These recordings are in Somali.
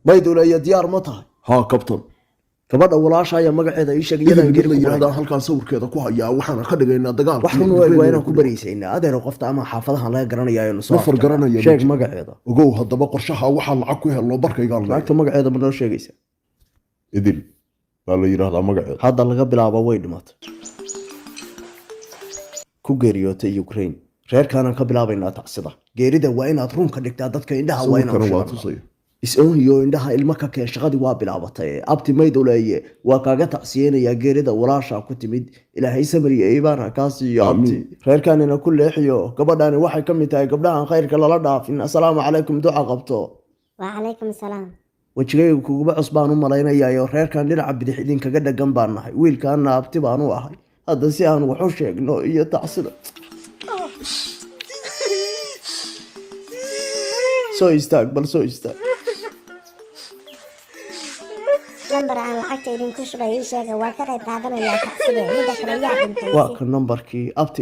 maydula iyo diyaar ma tahay haa kabtan gabadha walaasha ayaa magaceeda ii sheegay iyadaan idin la yidhahdaan halkaan sawirkeeda ku hayaa waxaana ka dhigaynaa dagaal wax run waa inaan ku baraysaynaa adeero qofta ama xaafadahan laga garanayaayo nusoo nafar garanaya sheeg magaceeda ogow haddaba qorshaha waxaa lacag ku helno barkaygaan lacagta magaceeda ma noo sheegaysaa idil baa la yidhaahdaa magaceeda hadda laga bilaabo way dhimatay ku geeriyootay Ukraine reerkaanaan ka bilaabaynaa tacsida geerida waa inaad run ka dhigtaa dadka indhaha waa inaad is-oohiyo indhaha ilmo ka keen shaqadii waa bilaabatay abti maydowleeye waa kaaga tacsiyeynayaa geerida walaasha ku timid ilaahay samariya iibaana kaasiiyo abti reerkaanina ku leexiyo gabadhaani waxay ka mid tahay gabdhahan khayrka lala dhaafin assalaamu calaykum duca qabto wacalaykum asalaam wejigayga kuguba cus baan u malaynayayo reerkan dhinaca bidix idinkaga dhagan baan nahay wiilkaana abti baan u ahay hadda si aan wax u sheegno iyo tacsida soo istaag bal soo istaag lambar aan lacagta idinku shubay ii sheega waa ka qayb qaadanayaa tacsida midda kale yaa dhintay waa ka nambarkii abti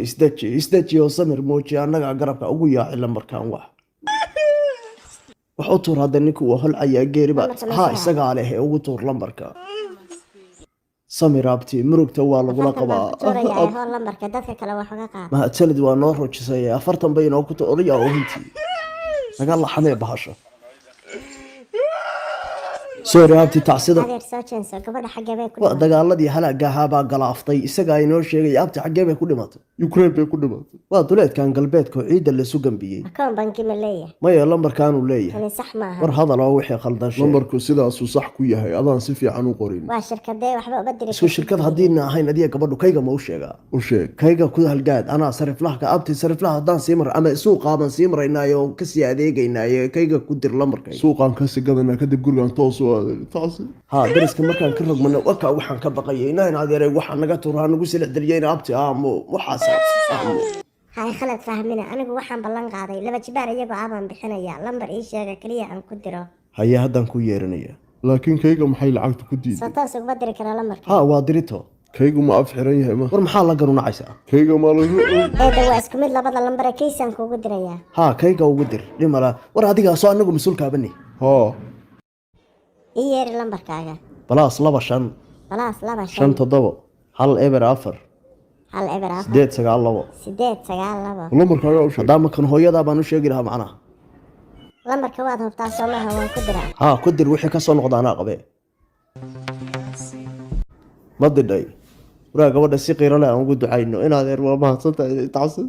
isdeji oo samir muuji annaga garabka ugu yaaci lambarkan wax u tuur hadda ninkii waa holcayaa geeriba haa isagaa leh ee ugu tuur lambarka samir abti murugta waa lagula qabaa lambarka dadka kale wax uga qaad mahadsanid waa noo rojisay 40 bay inoo ku tooriya oo hintii naga laxamee bahasha sorry abti tacsida adeer soo jeenso gabadha xagee bay ku waa dagaaladii halaaga ahaa baa galaaftay isagaa inoo sheegay abti xagee bay ku dhimatay Ukraine bay ku dhimatay waa duleedkan galbeedka ciidda la isu gambiyey akoon banki ma leeyahay maya lambarkaanu leeyahay kani sax maaha war hadal oo wixii khaldan sheeg lambarku sidaasuu sax ku yahay adaan si fiican u qorin waa shirkadee waxba uba diri isku shirkad haddiina ahayn adiga gabadhu kayga ma u sheegaa u sheeg kayga ku halgaad anaa sariflaha ka abti sariflaha haddaan sii mar ama suuqaaban sii maraynaayo kasii adeegaynaayo kayga ku dir lambarkayga suuqaan ka sigadana kadib gurigaan toos u aaday taasi ها درس كمركان كرغمنا وكا وحان كبقينا إن هذا وحان نجا ترى نقول دلينا أبتي وحاسب هاي خلت فهمنا أنا وحان بلان قاضي لما جبار يجوا عبان بحنايا لمبر إيش يا كليا عن كدرة هيا هدان كويرنيا laakiin kayga maxay lacagta ku diiday سطاس وبدري كلا لمبر ها وادريتو kaygu ma af xiran yahay ma war maxaa la garunacaysa kayga ma lagu هذا هو اسكو مid labada lambar kaysan kugu diraya ha kayga ugu dir dhimala war adiga soo anagu masuulka bani ha iyeer lambarkaaga balaas laba shan balaas laba shan toddobo hal eber afar hal eber afar 892 lambarkaaga u sheeg hadama kan hooyada baan u sheegi lahaa macnaha lambarka waad hubtaa Soomaha waan ku diraa ha ku dir wixii ka soo noqda anaa qabe ma diday waraa gabadha si qiiro leh aan ugu ducayno inaad eer waa mahadsantahay taasi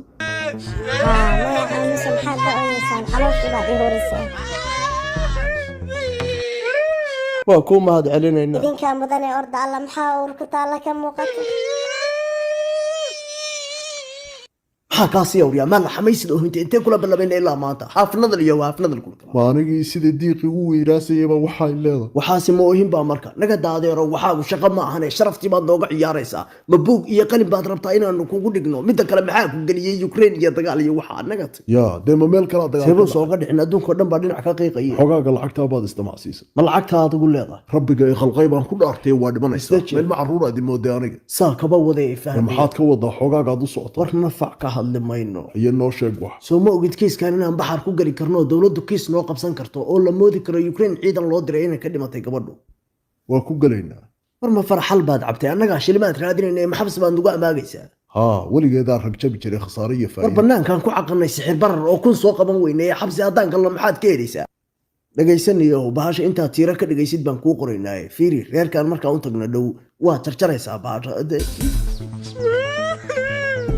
ha ma aan samxada oo insan caloosh baad i horisay waa ku mahad celinayna idinka mudane orda alla maxaa urku taala ka muuqato kaasi yawriya ma la xamaysid oo intee kula balabayna ilaa maanta xaafnada iyo waafnada kulka ma anigii sida diiqi u weeraasayba waxay leedahay waxaasi ma oohin baa marka naga daadeero waxaagu shaqo ma ahane sharaftii baad nooga ciyaaraysaa ma buug iyo qalin baad rabtaa inaanu kugu dhigno midda kale maxaa ku geliyay Ukraine iyo dagaal iyo waxa naga ya deema meel kala dagaal sabab soo ka dhicin adduunka dhan baa dhinac ka qiiqayay xogaaga lacagta baad isticmaalsiisay ma lacagta aad ugu leedahay rabbiga ay khalqay baan ku dhaartay waa dhimanaysaa meel macruur aad mooday aniga saa kaba waday fahmay maxaad ka wadaa xogaaga aad u socoto war nafac ka hadli mayno iyo noo sheeg wax soo ma ogid kiiskan inaan baxar ku gali karno dawladdu kiis noo qabsan karto oo la moodi karo Ukraine ciidan loo diray inay ka dhimatay gabadhu waa ku galeynaa war ma farxal baad cabtay annaga shilimaad raadinayna maxabs baan ugu amaagaysaa ha waligeeda rag jabi jiray khasaare iyo faa'iido war banaankan ku caqanay sixir barar oo kun soo qaban weynay xabsi hadaan galno maxaad ka helaysaa dhageysaniyo bahasha inta tiira ka dhageysid baan ku qoraynaa fiiri reerkan marka uu tagno dhow waa jarjaraysaa bahasha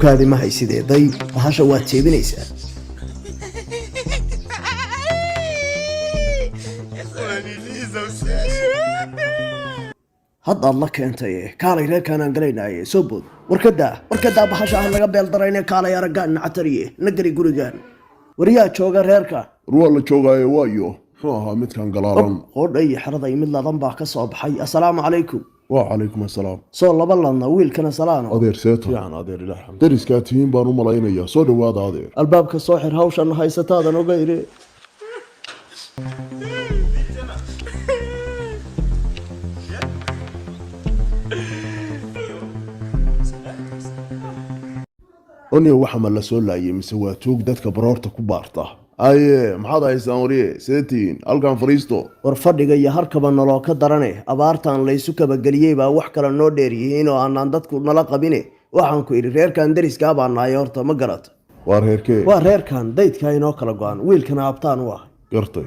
kaadi ma haysideeday bahasha waa teebinaysaa hadda la keentay kaalay reerkaan aan galaynaaye soo bood warkada bahasha ah naga beel darayne kaalay aragaan nactariye nagari gurigaan wariyaa jooga reerka ruwa la joogaayo waayo muxuu ahaa midkan galaaran qodhay xaraday mid ladan baa ka soo baxay assalaamu calaykum وعليكم السلام soo laba ladna wiilkana salaano adeer seeto fiican adeer ilaah xamd dariska tihiin baan u malaynayaa soo dhawaada adeer albaabka soo xir hawshan haysataadan oga iri oniyo waxa ma la soo laayay mise waa toog dadka baroorta ku baarta aye maxaad haysaan wariye seetiin halkan fariisto war fadhiga iyo harkaba naloo ka darane abaartan laysu kabageliyey baa wax kale noo dheer yihiin oo aanaan dadku nala qabine waxaan ku idhi reerkan deriskaa baa nahay horta ma garata waa reerkee waa reerkan daydkaa inoo kala go-an wiilkana abtaan u ah gartay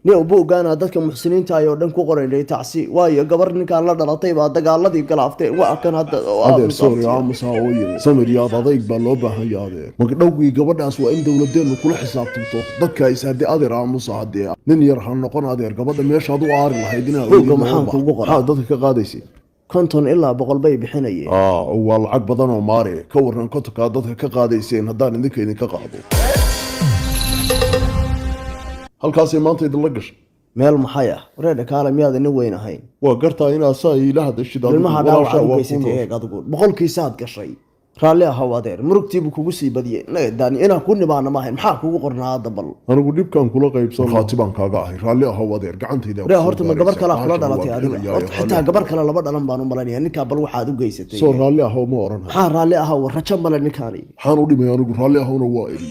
nin buuggaana dadka muxsiniinta ayoo dhan ku qoraynay tacsi waayo gabar ninkaan la dhalatay baa dagaaladii galaaftee waa kan hadda adeer sorry aamusa oo yiri samir yaad adayg baa loo baahan yahay magdhowgii gabadhaas waa in dowladeenu kula xisaabtanto dadka is hadii adeer aamusa hadii nin yar ha noqon adeer gabadha meeshaad u aari lahayd inaa maxaan kugu qoraa dadka ka qaadaysay 50 ilaa 100 bay bixinayeen waa lacag badan oo maare ka waran kontonka dadka ka qaadayseen haddaan idinka qaado halkaasay maanta idin la gashay meel maxay ah wareedha kaale miyaad ina weyn ahayn waa gartaa inaa saa ilaha dashida ilmaha dhaawaca u geysatay eeg adigu boqolkiisaad gashay raalli ahaw adeer murugtiibu kugu sii badiyey nagadaani inaan ku nibaana maahayn maxaa kugu qornaa hadda bal anigu dhibkaan kula qaybsan khaatibaan kaaga ahay raalli ahaw adeer gacantayda waree horta ma gabar kale kula dhalatay adiga horta xitaa gabar kale laba dhalan baan u malaynayaa ninkaa bal waxaad u geysatay soo raalli ahaw ma oran maxaa raalli ahaw rajo male ninkaani maxaan u dhimay anigu raalli ahawna waa eri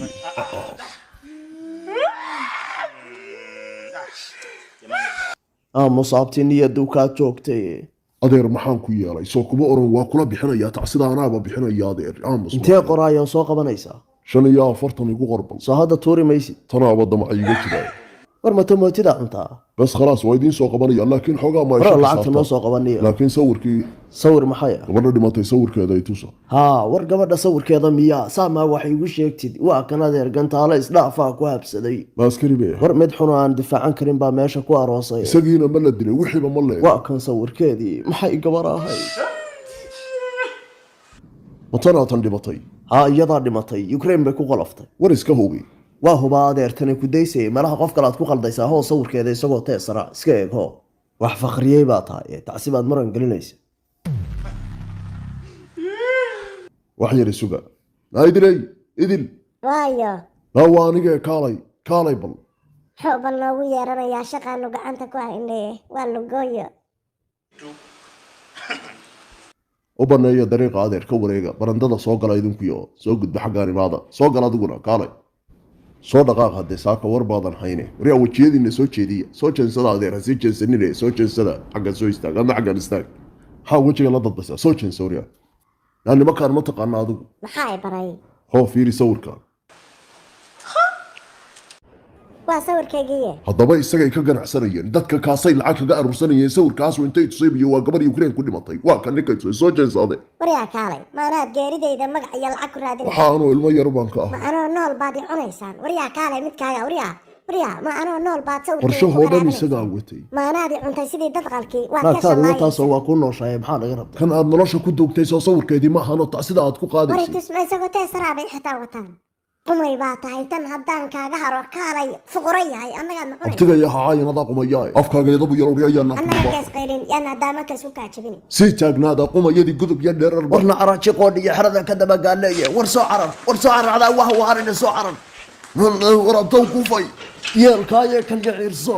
musaabtii niyaduu kaa joogtay adeer maxaan ku yeelay soo kuma oran waa kula bixinayaa tacsida anaaba bixinaya adeer intee qoraayo soo qabanaysaa 45 igu qorbal soo hadda tuuri maysid tanaaba damac iga jiray war ma tomootida cuntaa bas khalaas waa idiin soo qabanaya laakiin xogaa ma war lacagta noo soo qabaniyo laakiin sawirkii sawir maxay ah gabadha dhimatay sawirkeeda ay tuso war gabadha sawirkeeda miyaa saama waxay igu sheegtid waa kan adeer gantaale isdhaafaa ku habsaday maaskari bee war mid xun aan difaacan karin baa meesha ku aroosay isagiina ma la dilay wixiiba ma leeyahay waa kan sawirkeedii maxay gabar ahay matanaatan dhimatay iyadaa dhimatay Ukraine bay ku qalaftay war iska hubi waa huba adeertani ku daysay malaha qof kale aad ku qaldaysaa hoo sawirkeeda isagoo teesara iska eeg hoo wax faqriyay baa tahay tacsibaad maran gelinaysa wax yar isuga idil waayo waa aniga kaalay bal xooban loogu yeeranayaa shaqaanu gacanta ku haynay waa lugooyo u baneeyo dariiqa adeer ka wareega barandada soo gala idinkuyo soo gudba xaggaan imaada soo gala adiguna kaalay soo dhaqaaq haddee saaka war baadan hayne waryaa wejiyadiina soo jeediya soo jeensada adeer ha sii jeensanine soo jeensada xaggan soo istaag ama xaggan istaag maxaa wejiga la dadbaysaa soo jeensa waryaa yaa nimankaan ma taqaana adigu maxaa ay baray hoo fiiri sawirkaan waa sawirkaygiiye haddaba isagay ka ganacsanayeen dadka kaasay lacag kaga aruursanayeen sawirkaas intay tusaybiyo waa gabar Ukraine ku dhimatay waa kan ninkay tusay soo jeensade waryaa kaalay maanaad geeridayda magac iyo lacag ku raadinaysaa waxaa anoo ilmo yar baan ka ma anoo nool baad i cunaysaan waryaa kaalay midkaaga waryaa ma anoo nool baad warshahoo dhan isagaa watay maanaad i cuntay sidii dad qalkii naagtaadu intaasoo waa ku nooshahay maxaa laga rabtaa kan aad nolosha ku duugtay soo sawirkeedii ma ahano tacsida aad ku qaadaysay waray tusma isagoo teesaraabay xitaa wataan qumay baa tahay tan haddaan kaaga haro kaalay fuqura yahay annagaa ma cunay abtigaya haayanada qumaya afkaaga yadabu yarowriyayana annaga keesqaylin yana daamaka isu kaajibini si taagnaada qumayadii gudub iyo dheerar warna araji qoodh iyo xerada ka dabagaaleeye war soo carar cadaa wah waharina soo carar warabtow kufay yeelkaaye kan yaciirso